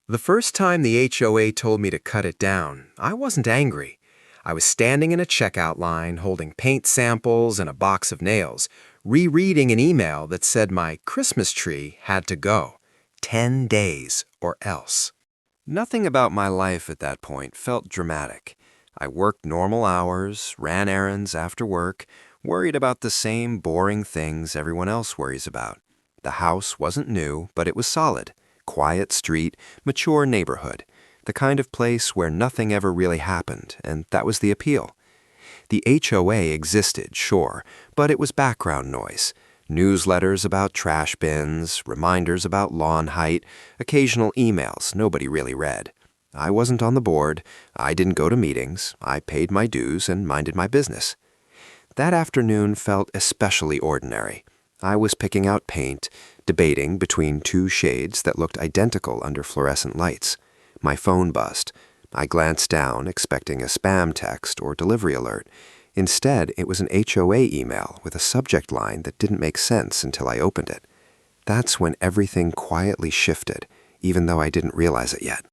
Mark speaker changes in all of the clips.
Speaker 1: The first time the HOA told me to cut it down, I wasn't angry. I was standing in a checkout line holding paint samples and a box of nails, rereading an email that said my Christmas tree had to go. 10 days or else. Nothing about my life at that point felt dramatic. I worked normal hours, ran errands after work, worried about the same boring things everyone else worries about. The house wasn't new, but it was solid. Quiet street, mature neighborhood. The kind of place where nothing ever really happened, and that was the appeal. The HOA existed, sure, but it was background noise. Newsletters about trash bins, reminders about lawn height, occasional emails nobody really read. I wasn't on the board, I didn't go to meetings, I paid my dues and minded my business. That afternoon felt especially ordinary. I was picking out paint, debating between two shades that looked identical under fluorescent lights. My phone buzzed. I glanced down, expecting a spam text or delivery alert. Instead, it was an HOA email with a subject line that didn't make sense until I opened it. That's when everything quietly shifted, even though I didn't realize it yet.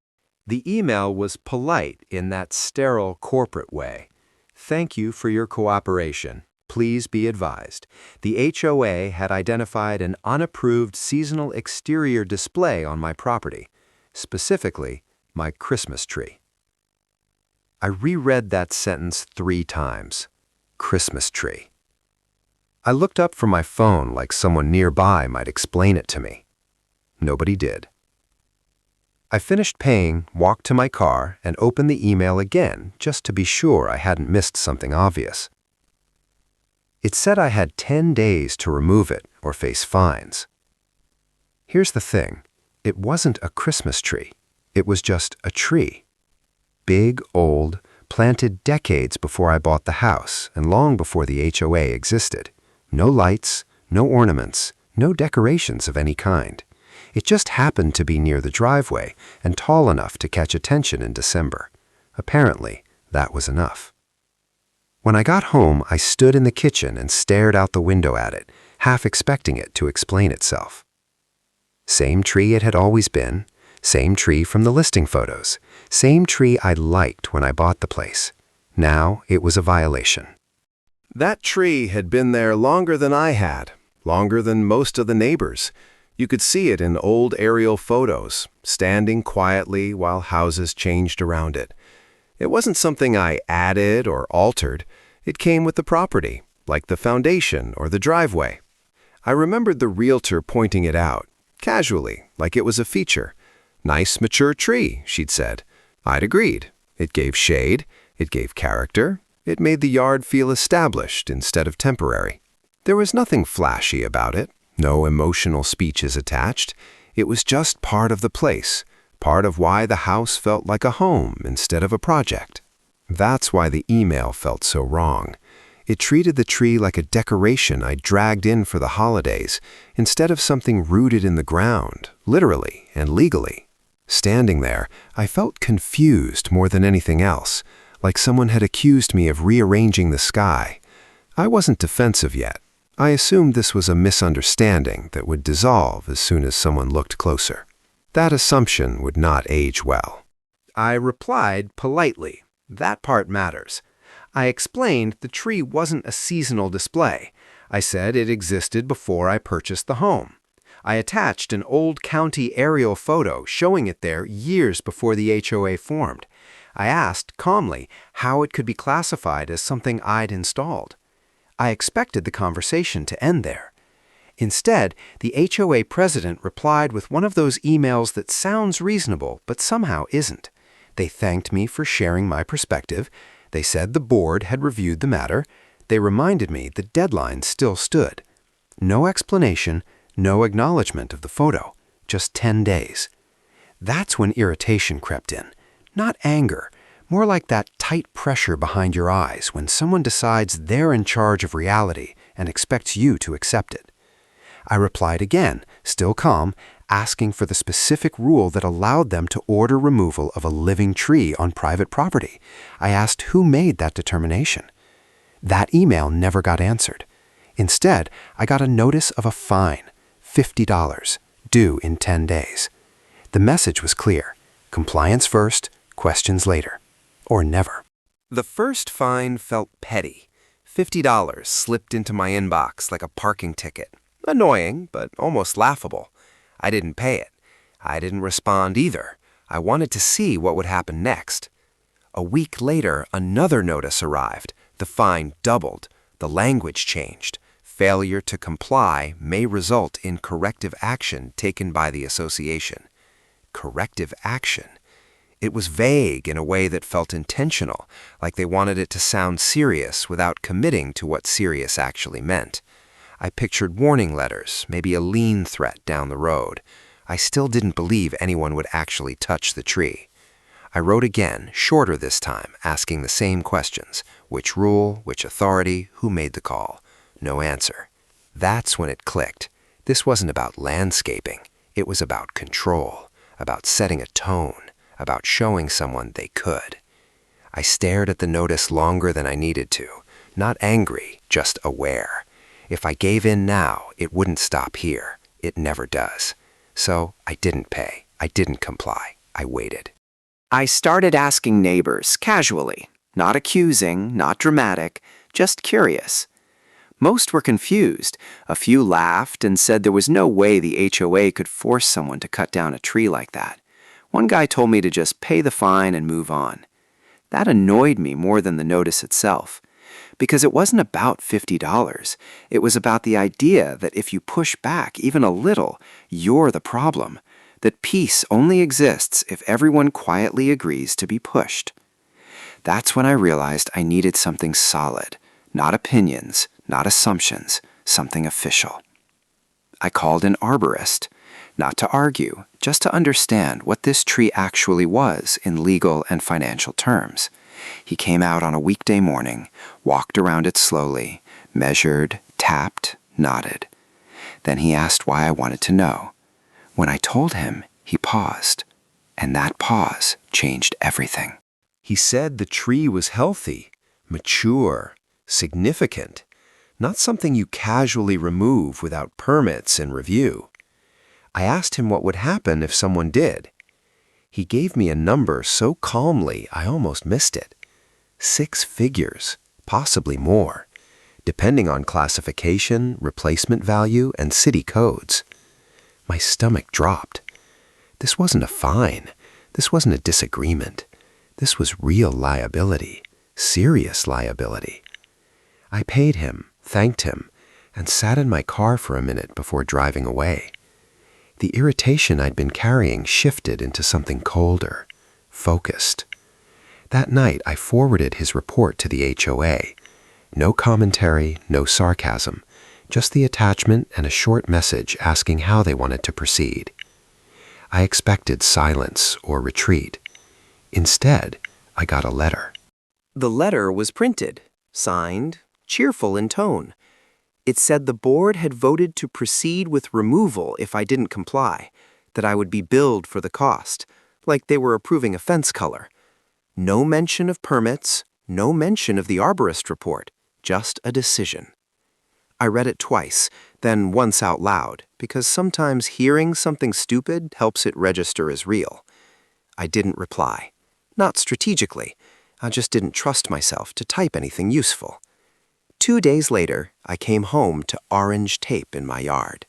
Speaker 1: The email was polite in that sterile corporate way. Thank you for your cooperation. Please be advised, the HOA had identified an unapproved seasonal exterior display on my property, specifically my Christmas tree. I reread that sentence 3 times. Christmas tree. I looked up from my phone like someone nearby might explain it to me. Nobody did. I finished paying, walked to my car, and opened the email again just to be sure I hadn't missed something obvious. It said I had 10 days to remove it or face fines. Here's the thing. It wasn't a Christmas tree. It was just a tree. Big, old, planted decades before I bought the house and long before the HOA existed. No lights, no ornaments, no decorations of any kind. It just happened to be near the driveway and tall enough to catch attention in December. Apparently, that was enough. When I got home, I stood in the kitchen and stared out the window at it, half expecting it to explain itself. Same tree it had always been, same tree from the listing photos, same tree I liked when I bought the place. Now it was a violation. That tree had been there longer than I had, longer than most of the neighbors. You could see it in old aerial photos, standing quietly while houses changed around it. It wasn't something I added or altered. It came with the property, like the foundation or the driveway. I remembered the realtor pointing it out, casually, like it was a feature. Nice, mature tree, she'd said. I'd agreed. It gave shade, it gave character, it made the yard feel established instead of temporary. There was nothing flashy about it, no emotional speeches attached. It was just part of the place. Part of why the house felt like a home instead of a project. That's why the email felt so wrong. It treated the tree like a decoration I dragged in for the holidays, instead of something rooted in the ground, literally and legally. Standing there, I felt confused more than anything else, like someone had accused me of rearranging the sky. I wasn't defensive yet. I assumed this was a misunderstanding that would dissolve as soon as someone looked closer. That assumption would not age well. I replied politely. That part matters. I explained the tree wasn't a seasonal display. I said it existed before I purchased the home. I attached an old county aerial photo showing it there years before the HOA formed. I asked calmly how it could be classified as something I'd installed. I expected the conversation to end there. Instead, the HOA president replied with one of those emails that sounds reasonable but somehow isn't. They thanked me for sharing my perspective. They said the board had reviewed the matter. They reminded me the deadline still stood. No explanation, no acknowledgement of the photo, just 10 days. That's when irritation crept in. Not anger, more like that tight pressure behind your eyes when someone decides they're in charge of reality and expects you to accept it. I replied again, still calm, asking for the specific rule that allowed them to order removal of a living tree on private property. I asked who made that determination. That email never got answered. Instead, I got a notice of a fine, $50, due in 10 days. The message was clear. Compliance first, questions later. Or never. The first fine felt petty. $50 slipped into my inbox like a parking ticket. Annoying, but almost laughable. I didn't pay it. I didn't respond either. I wanted to see what would happen next. A week later, another notice arrived. The fine doubled. The language changed. Failure to comply may result in corrective action taken by the association. Corrective action. It was vague in a way that felt intentional, like they wanted it to sound serious without committing to what serious actually meant. I pictured warning letters, maybe a lien threat down the road. I still didn't believe anyone would actually touch the tree. I wrote again, shorter this time, asking the same questions. Which rule, which authority, who made the call? No answer. That's when it clicked. This wasn't about landscaping. It was about control, about setting a tone, about showing someone they could. I stared at the notice longer than I needed to. Not angry, just aware. If I gave in now, it wouldn't stop here. It never does. So I didn't pay. I didn't comply. I waited. I started asking neighbors, casually. Not accusing, not dramatic, just curious. Most were confused. A few laughed and said there was no way the HOA could force someone to cut down a tree like that. One guy told me to just pay the fine and move on. That annoyed me more than the notice itself, because it wasn't about $50. It was about the idea that if you push back even a little, you're the problem, that peace only exists if everyone quietly agrees to be pushed. That's when I realized I needed something solid, not opinions, not assumptions, something official. I called an arborist, not to argue, just to understand what this tree actually was in legal and financial terms. He came out on a weekday morning, walked around it slowly, measured, tapped, nodded. Then he asked why I wanted to know. When I told him, he paused, and that pause changed everything. He said the tree was healthy, mature, significant, not something you casually remove without permits and review. I asked him what would happen if someone did. He gave me a number so calmly I almost missed it. 6 figures, possibly more, depending on classification, replacement value, and city codes. My stomach dropped. This wasn't a fine. This wasn't a disagreement. This was real liability, serious liability. I paid him, thanked him, and sat in my car for a minute before driving away. The irritation I'd been carrying shifted into something colder, focused. That night, I forwarded his report to the HOA. No commentary, no sarcasm, just the attachment and a short message asking how they wanted to proceed. I expected silence or retreat. Instead, I got a letter. The letter was printed, signed, cheerful in tone. It said the board had voted to proceed with removal if I didn't comply, that I would be billed for the cost, like they were approving a fence color. No mention of permits, no mention of the arborist report, just a decision. I read it twice, then once out loud, because sometimes hearing something stupid helps it register as real. I didn't reply. Not strategically. I just didn't trust myself to type anything useful. 2 days later, I came home to orange tape in my yard.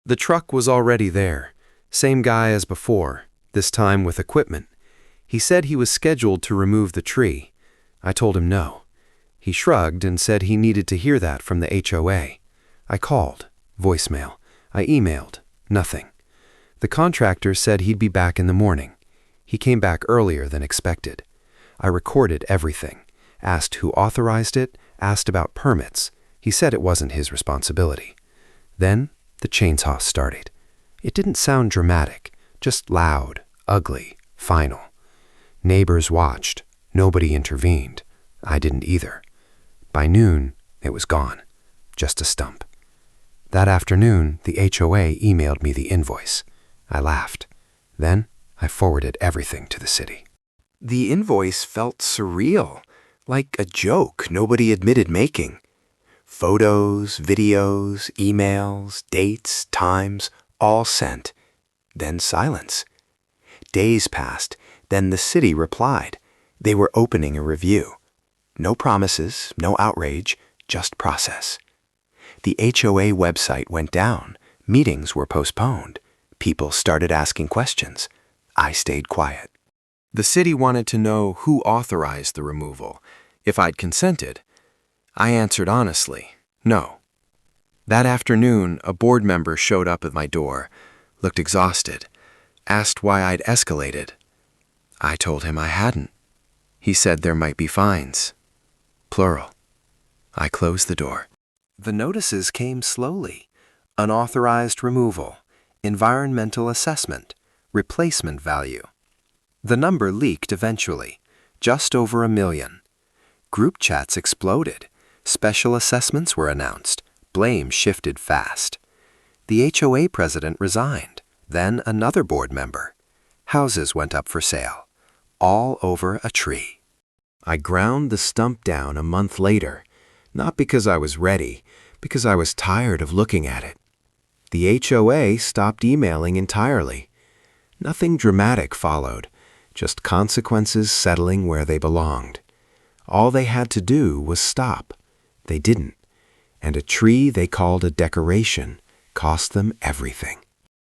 Speaker 1: The truck was already there. Same guy as before, this time with equipment. He said he was scheduled to remove the tree. I told him no. He shrugged and said he needed to hear that from the HOA. I called, voicemail. I emailed, nothing. The contractor said he'd be back in the morning. He came back earlier than expected. I recorded everything, asked who authorized it, asked about permits. He said it wasn't his responsibility. Then the chainsaw started. It didn't sound dramatic, just loud, ugly, final. Neighbors watched. Nobody intervened. I didn't either. By noon, it was gone. Just a stump. That afternoon, the HOA emailed me the invoice. I laughed. Then I forwarded everything to the city. The invoice felt surreal, like a joke nobody admitted making. Photos, videos, emails, dates, times, all sent. Then silence.
Speaker 2: Days passed. Then the city replied. They were opening a review. No promises, no outrage, just process. The HOA website went down. Meetings were postponed. People started asking questions. I stayed quiet.
Speaker 1: The city wanted to know who authorized the removal, if I'd consented. I answered honestly, no. That afternoon, a board member showed up at my door, looked exhausted, asked why I'd escalated. I told him I hadn't. He said there might be fines. Plural. I closed the door. The notices came slowly. Unauthorized removal, environmental assessment, replacement value. The number leaked eventually, just over 1 million. Group chats exploded. Special assessments were announced. Blame shifted fast. The HOA president resigned, then another board member. Houses went up for sale, all over a tree. I ground the stump down a month later, not because I was ready, because I was tired of looking at it. The HOA stopped emailing entirely. Nothing dramatic followed, just consequences settling where they belonged. All they had to do was stop. They didn't. And a tree they called a decoration cost them everything.